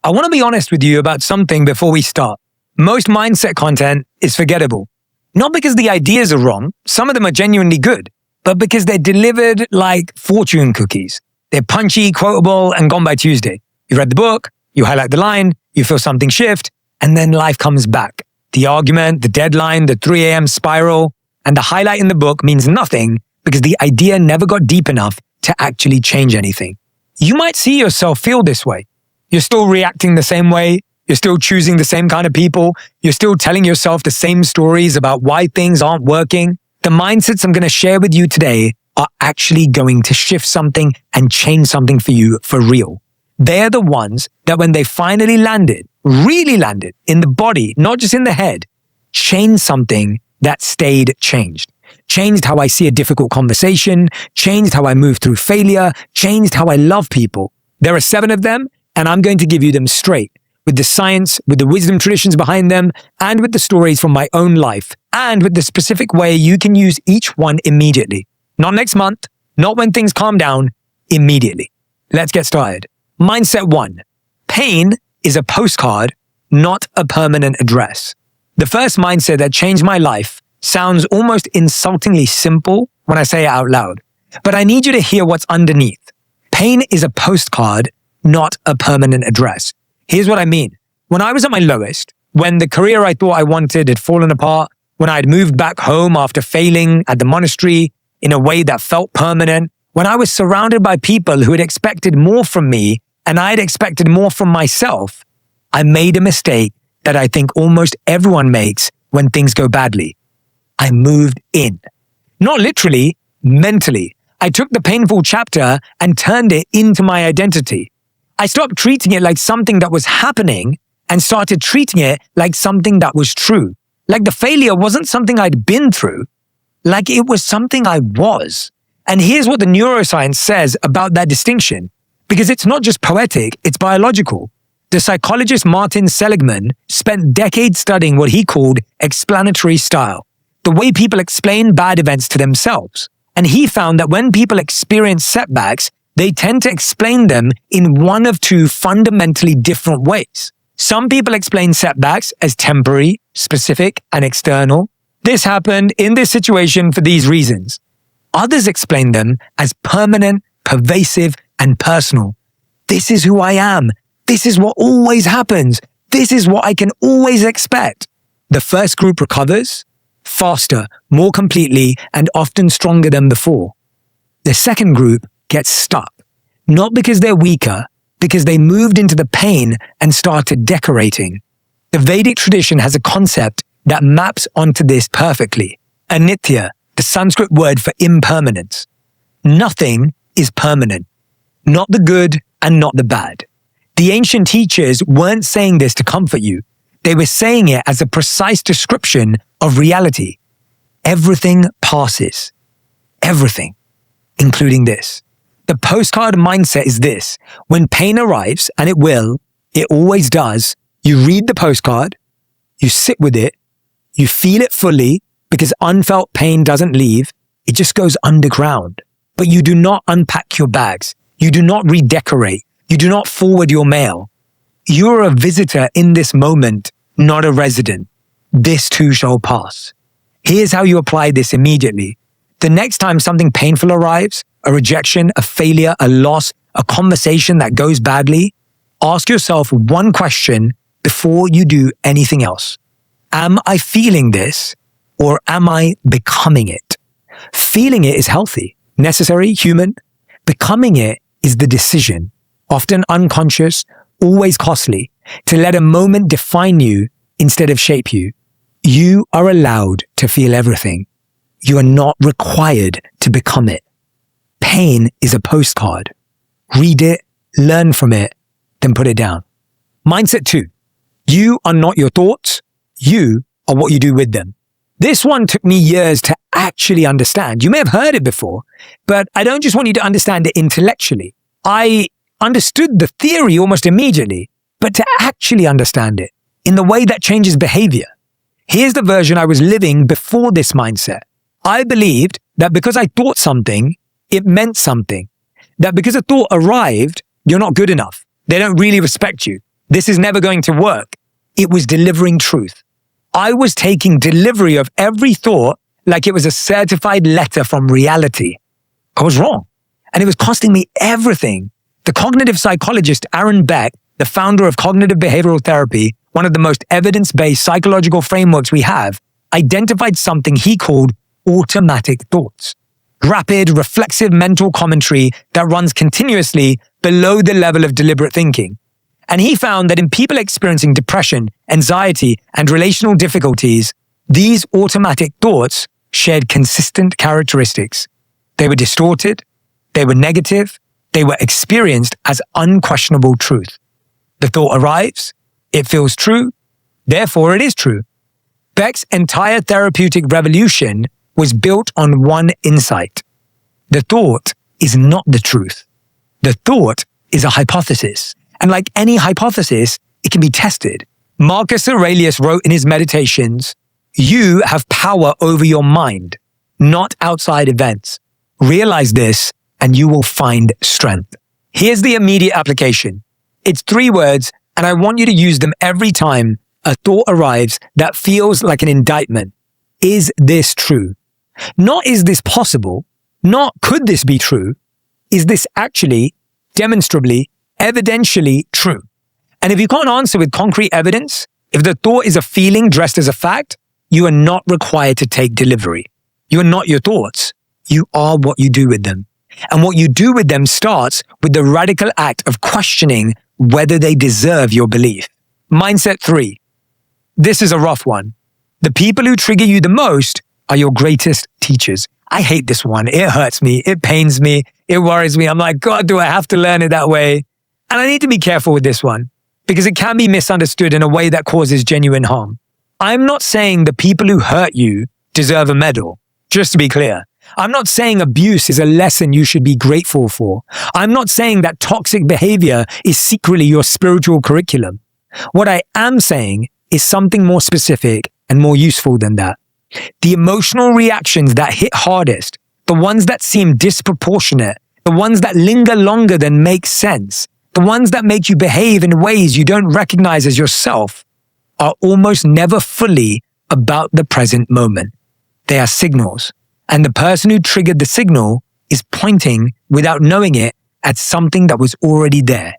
I want to be honest with you about something before we start. Most mindset content is forgettable. Not because the ideas are wrong, some of them are genuinely good, but because they're delivered like fortune cookies. They're punchy, quotable, and gone by Tuesday. You read the book, you highlight the line, you feel something shift, and then life comes back. The argument, the deadline, the 3 a.m. spiral, and the highlight in the book means nothing because the idea never got deep enough to actually change anything. You might see yourself feel this way. You're still reacting the same way. You're still choosing the same kind of people. You're still telling yourself the same stories about why things aren't working. The mindsets I'm going to share with you today are actually going to shift something and change something for you for real. They're the ones that when they finally landed, really landed in the body, not just in the head, changed something that stayed changed. Changed how I see a difficult conversation, changed how I move through failure, changed how I love people. There are 7 of them, and I'm going to give you them straight, with the science, with the wisdom traditions behind them, and with the stories from my own life, and with the specific way you can use each one immediately. Not next month, not when things calm down, immediately. Let's get started. Mindset 1. Pain is a postcard, not a permanent address. The first mindset that changed my life sounds almost insultingly simple when I say it out loud, but I need you to hear what's underneath. Pain is a postcard, not a permanent address. Here's what I mean. When I was at my lowest, when the career I thought I wanted had fallen apart, when I had moved back home after failing at the monastery in a way that felt permanent, when I was surrounded by people who had expected more from me and I had expected more from myself, I made a mistake that I think almost everyone makes when things go badly. I moved in. Not literally, mentally. I took the painful chapter and turned it into my identity. I stopped treating it like something that was happening and started treating it like something that was true. Like the failure wasn't something I'd been through, like it was something I was. And here's what the neuroscience says about that distinction, because it's not just poetic, it's biological. The psychologist Martin Seligman spent decades studying what he called explanatory style, the way people explain bad events to themselves. And he found that when people experience setbacks, they tend to explain them in one of 2 fundamentally different ways. Some people explain setbacks as temporary, specific, and external. This happened in this situation for these reasons. Others explain them as permanent, pervasive, and personal. This is who I am. This is what always happens. This is what I can always expect. The first group recovers faster, more completely, and often stronger than before. The second group gets stuck, not because they're weaker, because they moved into the pain and started decorating. The Vedic tradition has a concept that maps onto this perfectly. Anitya, the Sanskrit word for impermanence. Nothing is permanent. Not the good and not the bad. The ancient teachers weren't saying this to comfort you. They were saying it as a precise description of reality. Everything passes. Everything, including this. The postcard mindset is this. When pain arrives, and it will, it always does, you read the postcard, you sit with it, you feel it fully, because unfelt pain doesn't leave, it just goes underground. But you do not unpack your bags. You do not redecorate. You do not forward your mail. You're a visitor in this moment, not a resident. This too shall pass. Here's how you apply this immediately. The next time something painful arrives, a rejection, a failure, a loss, a conversation that goes badly, ask yourself one question before you do anything else. Am I feeling this, or am I becoming it? Feeling it is healthy, necessary, human. Becoming it is the decision, often unconscious, always costly, to let a moment define you instead of shape you. You are allowed to feel everything. You are not required to become it. Pain is a postcard. Read it, learn from it, then put it down. Mindset 2. You are not your thoughts. You are what you do with them. This one took me years to actually understand. You may have heard it before, but I don't just want you to understand it intellectually. I understood the theory almost immediately, but to actually understand it in the way that changes behavior. Here's the version I was living before this mindset. I believed that because I thought something, it meant something. That because a thought arrived, you're not good enough. They don't really respect you. This is never going to work. It was delivering truth. I was taking delivery of every thought like it was a certified letter from reality. I was wrong. And it was costing me everything. The cognitive psychologist Aaron Beck, the founder of cognitive behavioral therapy, one of the most evidence-based psychological frameworks we have, identified something he called automatic thoughts. Rapid, reflexive mental commentary that runs continuously below the level of deliberate thinking. And he found that in people experiencing depression, anxiety, and relational difficulties, these automatic thoughts shared consistent characteristics. They were distorted, they were negative, they were experienced as unquestionable truth. The thought arrives, it feels true, therefore it is true. Beck's entire therapeutic revolution was built on one insight. The thought is not the truth. The thought is a hypothesis. And like any hypothesis, it can be tested. Marcus Aurelius wrote in his Meditations, "You have power over your mind, not outside events. Realize this and you will find strength." Here's the immediate application. It's 3 words, and I want you to use them every time a thought arrives that feels like an indictment. Is this true? Not is this possible, not could this be true. Is this actually, demonstrably, evidentially true? And if you can't answer with concrete evidence, if the thought is a feeling dressed as a fact, you are not required to take delivery. You are not your thoughts. You are what you do with them. And what you do with them starts with the radical act of questioning whether they deserve your belief. Mindset 3. This is a rough one. The people who trigger you the most are your greatest teachers. I hate this one. It hurts me. It pains me. It worries me. I'm like, God, do I have to learn it that way? And I need to be careful with this one because it can be misunderstood in a way that causes genuine harm. I'm not saying the people who hurt you deserve a medal, just to be clear. I'm not saying abuse is a lesson you should be grateful for. I'm not saying that toxic behavior is secretly your spiritual curriculum. What I am saying is something more specific and more useful than that. The emotional reactions that hit hardest, the ones that seem disproportionate, the ones that linger longer than make sense, the ones that make you behave in ways you don't recognize as yourself, are almost never fully about the present moment. They are signals. And the person who triggered the signal is pointing, without knowing it, at something that was already there.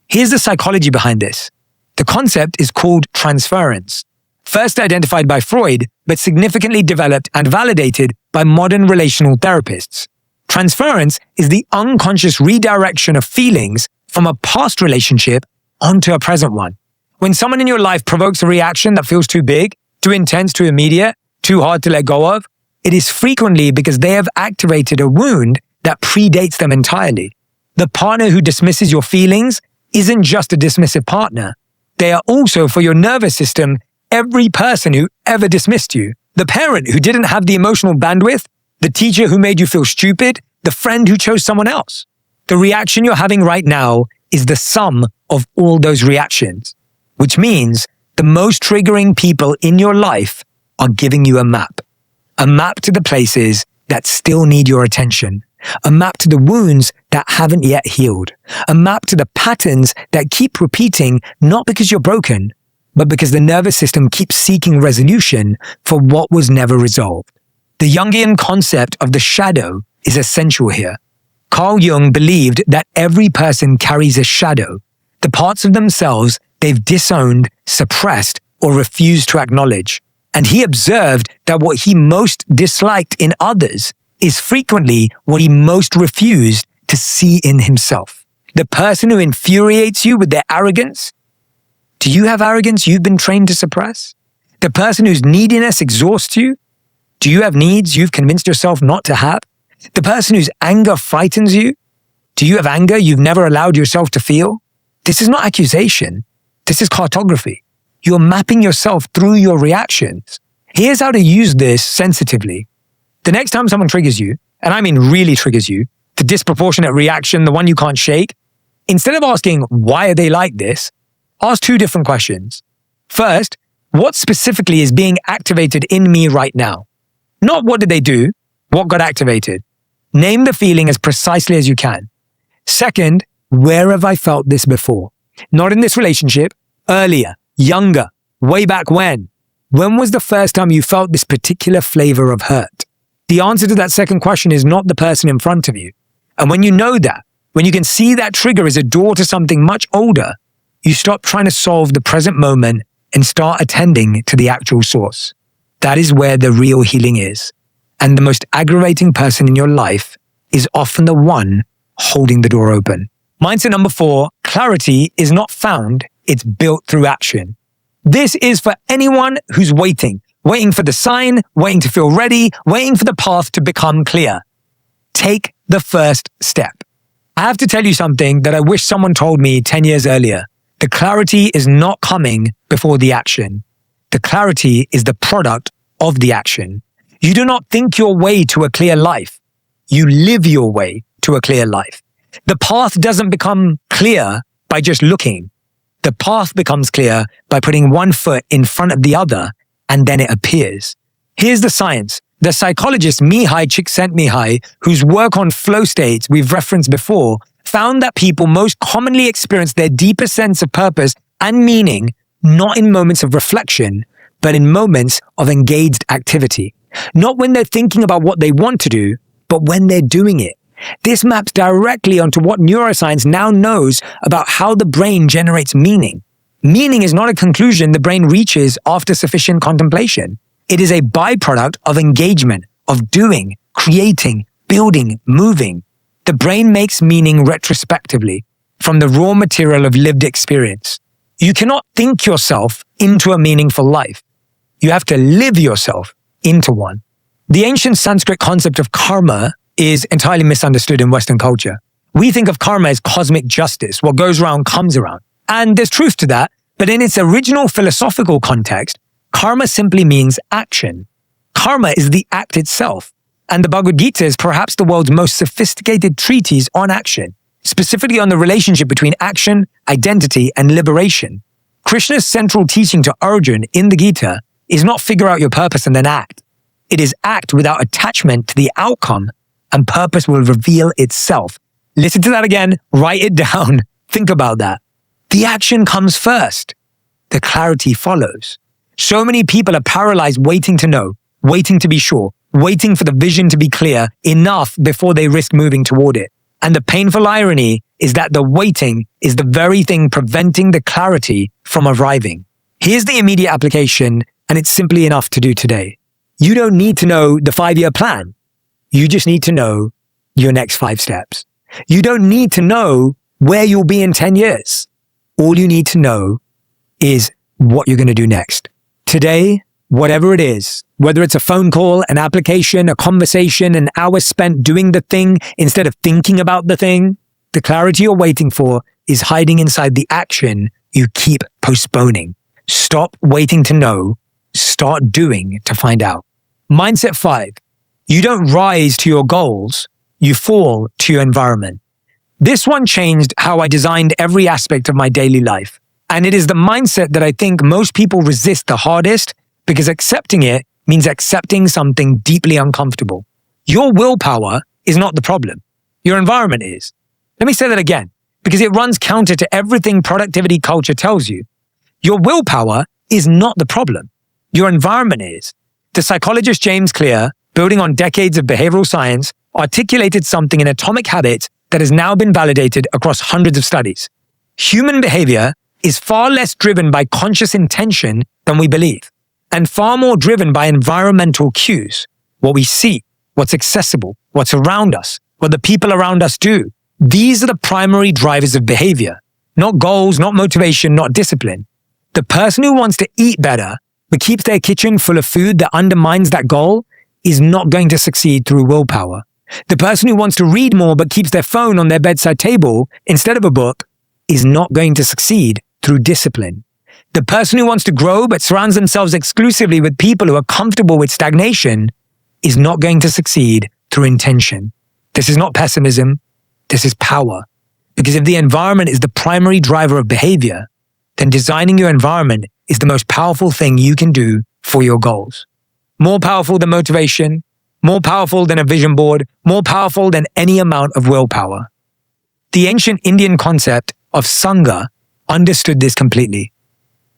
Here's the psychology behind this. The concept is called transference. First identified by Freud, but significantly developed and validated by modern relational therapists. Transference is the unconscious redirection of feelings from a past relationship onto a present one. When someone in your life provokes a reaction that feels too big, too intense, too immediate, too hard to let go of, it is frequently because they have activated a wound that predates them entirely. The partner who dismisses your feelings isn't just a dismissive partner. They are also, for your nervous system, every person who ever dismissed you. The parent who didn't have the emotional bandwidth, the teacher who made you feel stupid, the friend who chose someone else. The reaction you're having right now is the sum of all those reactions, which means the most triggering people in your life are giving you a map. A map to the places that still need your attention. A map to the wounds that haven't yet healed. A map to the patterns that keep repeating, not because you're broken, but because the nervous system keeps seeking resolution for what was never resolved. The Jungian concept of the shadow is essential here. Carl Jung believed that every person carries a shadow, the parts of themselves they've disowned, suppressed, or refused to acknowledge. And he observed that what he most disliked in others is frequently what he most refused to see in himself. The person who infuriates you with their arrogance. Do you have arrogance you've been trained to suppress? The person whose neediness exhausts you. Do you have needs you've convinced yourself not to have? The person whose anger frightens you. Do you have anger you've never allowed yourself to feel? This is not accusation. This is cartography. You're mapping yourself through your reactions. Here's how to use this sensitively. The next time someone triggers you, and I mean really triggers you, the disproportionate reaction, the one you can't shake, instead of asking, why are they like this? Ask 2 different questions. First, what specifically is being activated in me right now? Not what did they do, what got activated. Name the feeling as precisely as you can. Second, where have I felt this before? Not in this relationship, earlier, younger, way back when. When was the first time you felt this particular flavor of hurt? The answer to that second question is not the person in front of you. And when you know that, when you can see that trigger is a door to something much older, you stop trying to solve the present moment and start attending to the actual source. That is where the real healing is. And the most aggravating person in your life is often the one holding the door open. Mindset number 4, clarity is not found, it's built through action. This is for anyone who's waiting for the sign, waiting to feel ready, waiting for the path to become clear. Take the first step. I have to tell you something that I wish someone told me 10 years earlier. The clarity is not coming before the action. The clarity is the product of the action. You do not think your way to a clear life. You live your way to a clear life. The path doesn't become clear by just looking. The path becomes clear by putting one foot in front of the other, and then it appears. Here's the science. The psychologist Mihai Csikszentmihalyi, whose work on flow states we've referenced before, found that people most commonly experience their deepest sense of purpose and meaning not in moments of reflection, but in moments of engaged activity. Not when they're thinking about what they want to do, but when they're doing it. This maps directly onto what neuroscience now knows about how the brain generates meaning. Meaning is not a conclusion the brain reaches after sufficient contemplation. It is a byproduct of engagement, of doing, creating, building, moving. The brain makes meaning retrospectively from the raw material of lived experience. You cannot think yourself into a meaningful life. You have to live yourself into one. The ancient Sanskrit concept of karma is entirely misunderstood in Western culture. We think of karma as cosmic justice. What goes around comes around. And there's truth to that, but in its original philosophical context, karma simply means action. Karma is the act itself. And the Bhagavad Gita is perhaps the world's most sophisticated treatise on action, specifically on the relationship between action, identity, and liberation. Krishna's central teaching to Arjuna in the Gita is not figure out your purpose and then act. It is act without attachment to the outcome, and purpose will reveal itself. Listen to that again, write it down, think about that. The action comes first. The clarity follows. So many people are paralyzed waiting to know, waiting to be sure, waiting for the vision to be clear enough before they risk moving toward it. And the painful irony is that the waiting is the very thing preventing the clarity from arriving. Here's the immediate application, and it's simply enough to do today. You don't need to know the 5-year plan. You just need to know your next 5 steps. You don't need to know where you'll be in 10 years. All you need to know is what you're going to do next. Today, whatever it is, whether it's a phone call, an application, a conversation, an hour spent doing the thing instead of thinking about the thing, the clarity you're waiting for is hiding inside the action you keep postponing. Stop waiting to know. Start doing to find out. Mindset 5. You don't rise to your goals. You fall to your environment. This one changed how I designed every aspect of my daily life. And it is the mindset that I think most people resist the hardest, because accepting it means accepting something deeply uncomfortable. Your willpower is not the problem. Your environment is. Let me say that again, because it runs counter to everything productivity culture tells you. Your willpower is not the problem. Your environment is. The psychologist James Clear, building on decades of behavioral science, articulated something in Atomic Habits that has now been validated across hundreds of studies. Human behavior is far less driven by conscious intention than we believe, and far more driven by environmental cues. What we see, what's accessible, what's around us, what the people around us do. These are the primary drivers of behavior, not goals, not motivation, not discipline. The person who wants to eat better but keeps their kitchen full of food that undermines that goal is not going to succeed through willpower. The person who wants to read more but keeps their phone on their bedside table instead of a book is not going to succeed through discipline. The person who wants to grow but surrounds themselves exclusively with people who are comfortable with stagnation is not going to succeed through intention. This is not pessimism. This is power. Because if the environment is the primary driver of behavior, then designing your environment is the most powerful thing you can do for your goals. More powerful than motivation, more powerful than a vision board, more powerful than any amount of willpower. The ancient Indian concept of Sangha understood this completely.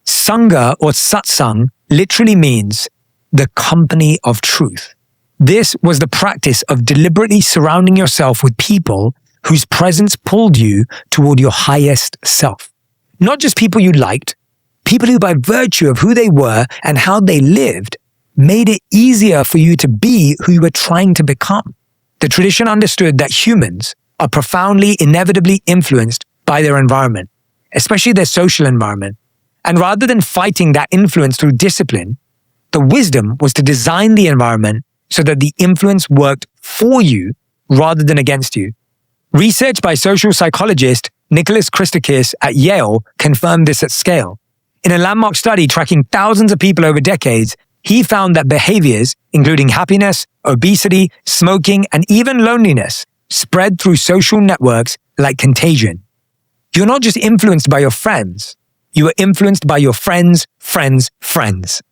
Sangha or satsang literally means the company of truth. This was the practice of deliberately surrounding yourself with people whose presence pulled you toward your highest self. Not just people you liked, people who by virtue of who they were and how they lived, made it easier for you to be who you were trying to become. The tradition understood that humans are profoundly, inevitably influenced by their environment, especially their social environment. And rather than fighting that influence through discipline, the wisdom was to design the environment so that the influence worked for you rather than against you. Research by social psychologist Nicholas Christakis at Yale confirmed this at scale. In a landmark study tracking thousands of people over decades, he found that behaviors, including happiness, obesity, smoking, and even loneliness, spread through social networks like contagion. You're not just influenced by your friends, you are influenced by your friends' friends' friends.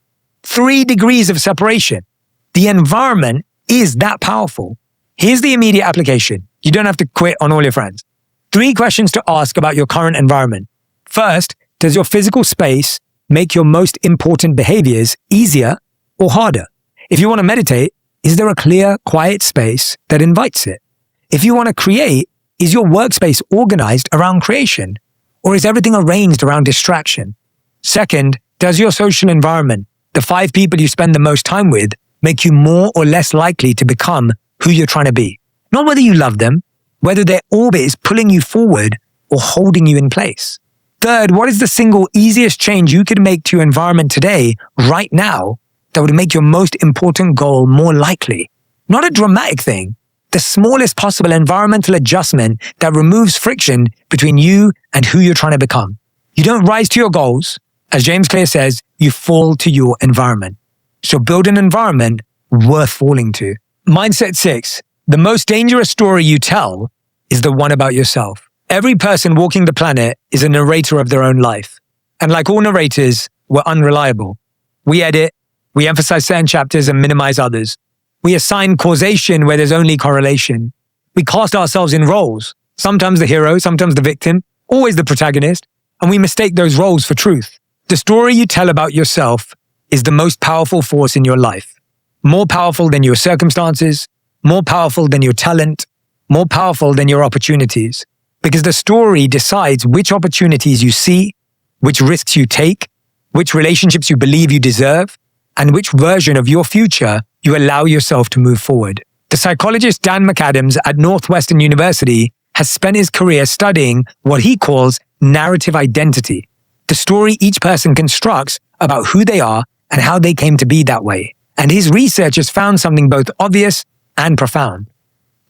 3 degrees of separation. The environment is that powerful. Here's the immediate application. You don't have to quit on all your friends. 3 questions to ask about your current environment. First, does your physical space make your most important behaviors easier or harder? If you want to meditate, is there a clear, quiet space that invites it? If you want to create, is your workspace organized around creation? Or is everything arranged around distraction? Second, does your social environment, the 5 people you spend the most time with, make you more or less likely to become who you're trying to be? Not whether you love them, whether their orbit is pulling you forward or holding you in place. Third, what is the single easiest change you could make to your environment today, right now, that would make your most important goal more likely? Not a dramatic thing, the smallest possible environmental adjustment that removes friction between you and who you're trying to become. You don't rise to your goals. As James Clear says, you fall to your environment. So build an environment worth falling to. Mindset 6. The most dangerous story you tell is the one about yourself. Every person walking the planet is a narrator of their own life. And like all narrators, we're unreliable. We edit, we emphasize certain chapters and minimize others. We assign causation where there's only correlation. We cast ourselves in roles, sometimes the hero, sometimes the victim, always the protagonist, and we mistake those roles for truth. The story you tell about yourself is the most powerful force in your life. More powerful than your circumstances, more powerful than your talent, more powerful than your opportunities. Because the story decides which opportunities you see, which risks you take, which relationships you believe you deserve, and which version of your future you allow yourself to move forward. The psychologist Dan McAdams at Northwestern University has spent his career studying what he calls narrative identity, the story each person constructs about who they are and how they came to be that way. And his research has found something both obvious and profound.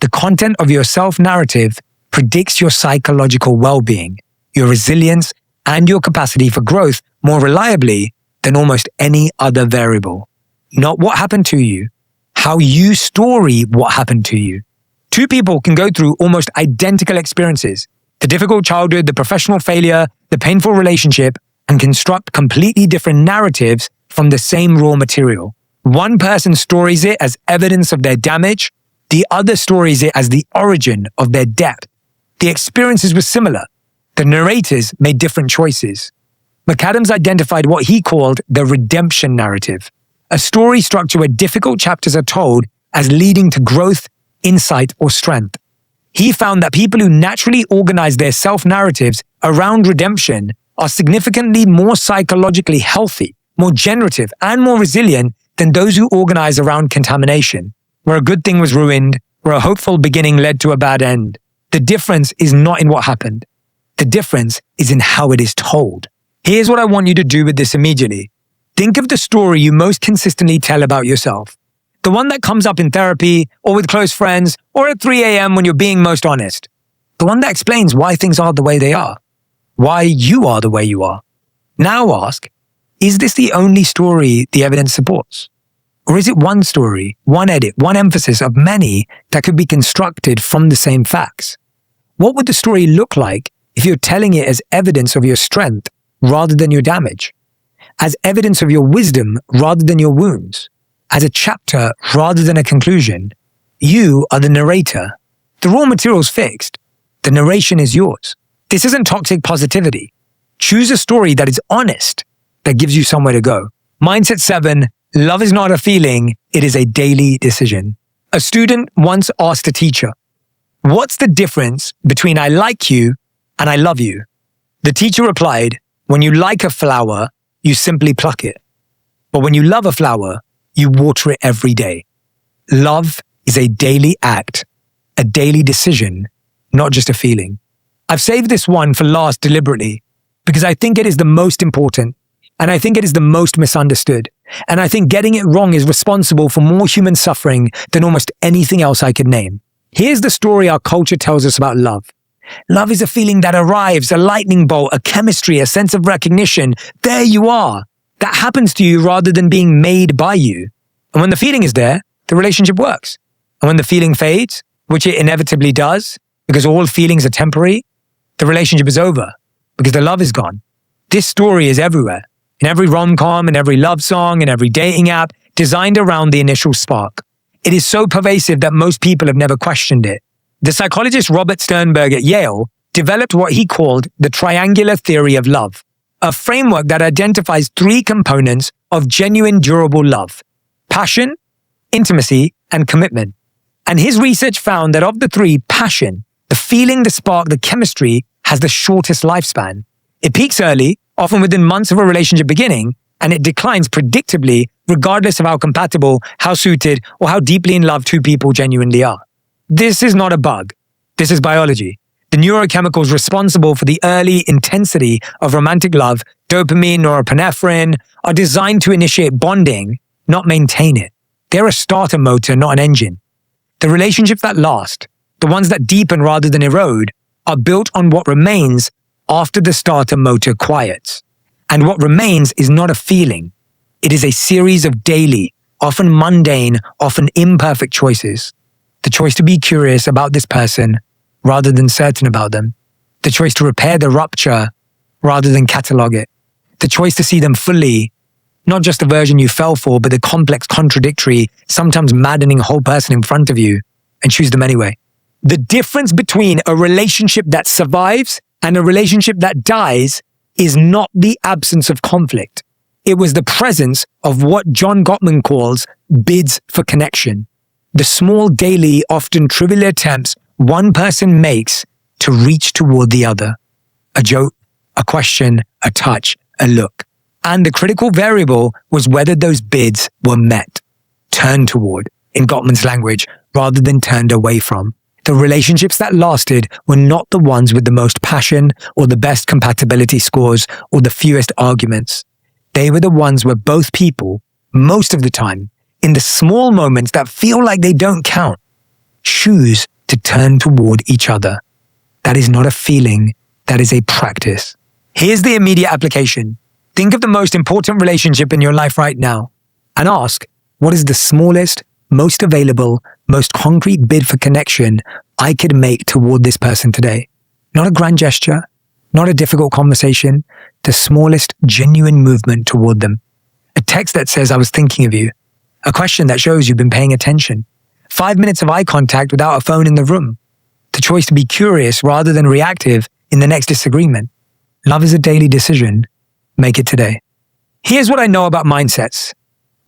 The content of your self-narrative predicts your psychological well-being, your resilience, and your capacity for growth more reliably than almost any other variable. Not what happened to you, how you story what happened to you. 2 people can go through almost identical experiences, the difficult childhood, the professional failure, the painful relationship, and construct completely different narratives from the same raw material. One person stories it as evidence of their damage, the other stories it as the origin of their depth. The experiences were similar. The narrators made different choices. McAdams identified what he called the redemption narrative, a story structure where difficult chapters are told as leading to growth, insight, or strength. He found that people who naturally organize their self-narratives around redemption are significantly more psychologically healthy, more generative, and more resilient than those who organize around contamination, where a good thing was ruined, where a hopeful beginning led to a bad end. The difference is not in what happened. The difference is in how it is told. Here's what I want you to do with this immediately. Think of the story you most consistently tell about yourself. The one that comes up in therapy, or with close friends, or at 3 a.m. when you're being most honest. The one that explains why things are the way they are. Why you are the way you are. Now ask, is this the only story the evidence supports? Or is it one story, one edit, one emphasis of many that could be constructed from the same facts? What would the story look like if you're telling it as evidence of your strength rather than your damage? As evidence of your wisdom rather than your wounds? As a chapter rather than a conclusion? You are the narrator. The raw material's fixed. The narration is yours. This isn't toxic positivity. Choose a story that is honest, that gives you somewhere to go. Mindset 7, love is not a feeling, it is a daily decision. A student once asked a teacher, "What's the difference between I like you and I love you?" The teacher replied, "When you like a flower, you simply pluck it. But when you love a flower, you water it every day." Love is a daily act, a daily decision, not just a feeling. I've saved this one for last deliberately because I think it is the most important, and I think it is the most misunderstood. And I think getting it wrong is responsible for more human suffering than almost anything else I could name. Here's the story our culture tells us about love. Love is a feeling that arrives, a lightning bolt, a chemistry, a sense of recognition. There you are. That happens to you rather than being made by you. And when the feeling is there, the relationship works. And when the feeling fades, which it inevitably does, because all feelings are temporary, the relationship is over because the love is gone. This story is everywhere. In every rom-com, in every love song, in every dating app, designed around the initial spark. It is so pervasive that most people have never questioned it. The psychologist Robert Sternberg at Yale developed what he called the triangular theory of love, a framework that identifies 3 components of genuine, durable love: passion, intimacy, and commitment. And his research found that of the 3, passion, the feeling, the spark, the chemistry, has the shortest lifespan. It peaks early, often within months of a relationship beginning, and it declines predictably regardless of how compatible, how suited, or how deeply in love 2 people genuinely are. This is not a bug. This is biology. The neurochemicals responsible for the early intensity of romantic love, dopamine, norepinephrine, are designed to initiate bonding, not maintain it. They're a starter motor, not an engine. The relationships that last, the ones that deepen rather than erode, are built on what remains after the starter motor quiets. And what remains is not a feeling. It is a series of daily, often mundane, often imperfect choices. The choice to be curious about this person rather than certain about them. The choice to repair the rupture rather than catalog it. The choice to see them fully, not just the version you fell for, but the complex, contradictory, sometimes maddening whole person in front of you, and choose them anyway. The difference between a relationship that survives and a relationship that dies is not the absence of conflict. It was the presence of what John Gottman calls bids for connection. The small, daily, often trivial attempts one person makes to reach toward the other. A joke, a question, a touch, a look. And the critical variable was whether those bids were met, turned toward, in Gottman's language, rather than turned away from. The relationships that lasted were not the ones with the most passion or the best compatibility scores or the fewest arguments. They were the ones where both people, most of the time, in the small moments that feel like they don't count, choose to turn toward each other. That is not a feeling, that is a practice. Here's the immediate application. Think of the most important relationship in your life right now and ask, what is the smallest, most available, most concrete bid for connection I could make toward this person today? Not a grand gesture, not a difficult conversation, the smallest genuine movement toward them. A text that says, "I was thinking of you." A question that shows you've been paying attention. 5 minutes of eye contact without a phone in the room. The choice to be curious rather than reactive in the next disagreement. Love is a daily decision. Make it today. Here's what I know about mindsets.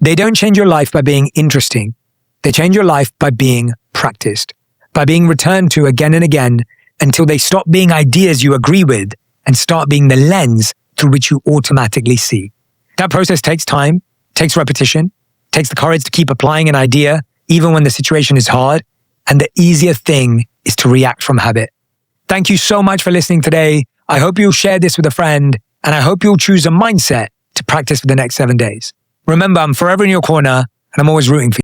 They don't change your life by being interesting. They change your life by being practiced, by being returned to again and again until they stop being ideas you agree with and start being the lens through which you automatically see. That process takes time, takes repetition, takes the courage to keep applying an idea even when the situation is hard, and the easier thing is to react from habit. Thank you so much for listening today. I hope you'll share this with a friend, and I hope you'll choose a mindset to practice for the next 7 days. Remember, I'm forever in your corner, and I'm always rooting for you.